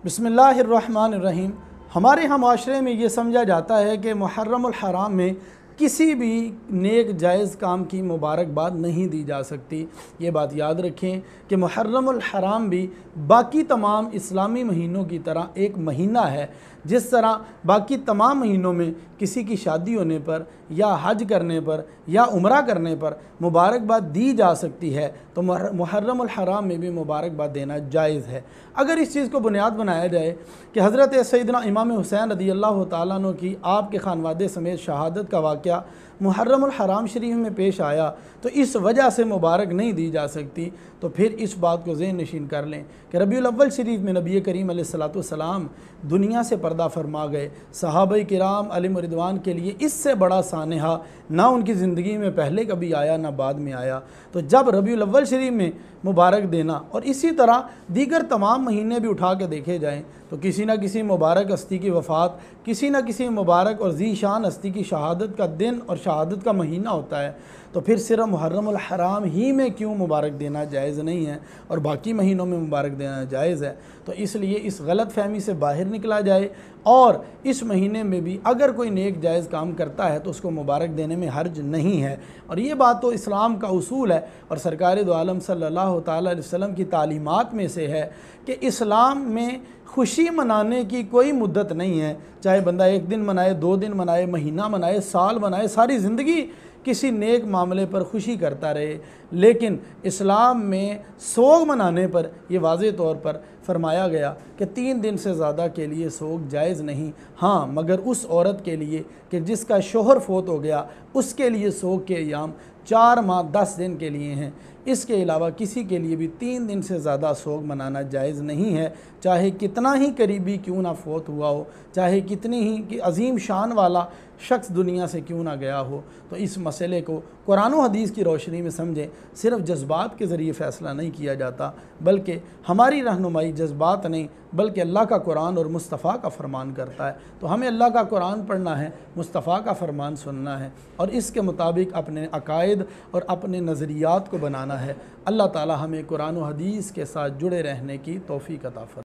बिस्मिल्लाहिर्रहमानिर्रहीम। हमारे यहाँ माशरे में ये समझा जाता है कि मुहर्रमुल हराम में किसी भी नेक जायज़ काम की मुबारकबाद नहीं दी जा सकती। ये बात याद रखें कि मुहर्रमुल हराम भी बाकी तमाम इस्लामी महीनों की तरह एक महीना है। जिस तरह बाकी तमाम महीनों में किसी की शादी होने पर या हज करने पर या उम्रा करने पर मुबारकबाद दी जा सकती है, तो मुहर्रमुल हराम में भी मुबारकबाद देना जायज़ है। अगर इस चीज़ को बुनियाद बनाया जाए कि हज़रत सैयदना इमाम हुसैन रज़ियल्लाहु ताला अन्हु की आपके खानवादे समेत शहादत का वाक़या मुहर्रमुल हराम शरीफ में पेश आया, तो इस वजह से मुबारक नहीं दी जा सकती, तो फिर इस बात को ज़हन नशीन कर लें कि रबीउल अव्वल शरीफ में नबी करीम अलैहिस्सलातु वस्सलाम दुनिया से पर्दा फरमा गए। सहाबाए किराम अलैहिम रिदवान के लिए इससे बड़ा सानहा ना उनकी ज़िंदगी में पहले कभी आया ना बाद में आया। तो जब रबीउल अव्वल शरीफ में मुबारक देना और इसी तरह दीगर तमाम महीने भी उठा के देखे जाएँ तो किसी न किसी मुबारक हस्ती की वफ़ात, किसी न किसी मुबारक और ज़ीशान हस्ती की शहादत का दिन और शहादत का महीना होता है। तो फिर सिर्फ मुहर्रमुल हराम ही में क्यों मुबारक देना जायज़ नहीं है और बाकी महीनों में मुबारक देना जायज़ है। तो इसलिए इस गलत फहमी से बाहर निकला जाए और इस महीने में भी अगर कोई नेक जायज़ काम करता है तो उसको मुबारक देने में हर्ज नहीं है। और ये बात तो इस्लाम का उसूल है और सरकार दो आलम सल्लल्लाहु ताला अलैहि वसल्लम की तालीमात में से है कि इस्लाम में खुशी मनाने की कोई मुद्दत नहीं है। चाहे बंदा एक दिन मनाए, 2 दिन मनाए, महीना मनाए, साल मनाए, सारी ज़िंदगी किसी नेक मामले पर खुशी करता रहे। लेकिन इस्लाम में सोग मनाने पर यह वाज़ेह तौर पर फरमाया गया कि 3 दिन से ज़्यादा के लिए सोग जायज़ नहीं। हाँ, मगर उस औरत के लिए कि जिसका शोहर फोत हो गया, उसके लिए सोग के अयाम 4 माह 10 दिन के लिए हैं। इसके अलावा किसी के लिए भी 3 दिन से ज़्यादा सोग मनाना जायज़ नहीं है, चाहे कितना ही करीबी क्यों ना फोत हुआ हो, चाहे कितनी ही कि अजीम शान वाला शख्स दुनिया से क्यों ना गया हो। तो इस मसले को कुरान और हदीस की रोशनी में समझें। सिर्फ जज्बात के ज़रिए फ़ैसला नहीं किया जाता, बल्कि हमारी रहनुमाई जज्बात नहीं बल्कि अल्लाह का कुरान और मुस्तफ़ा का फ़रमान करता है। तो हमें अल्लाह का कुरान पढ़ना है, मुस्तफ़ा का फ़रमान सुनना है और इसके मुताबिक अपने अकायद और अपने नज़रियात को बनाना है। अल्लाह ताला हमें कुरान और हदीस के साथ जुड़े रहने की तौफ़ीक़ अता फरमाए।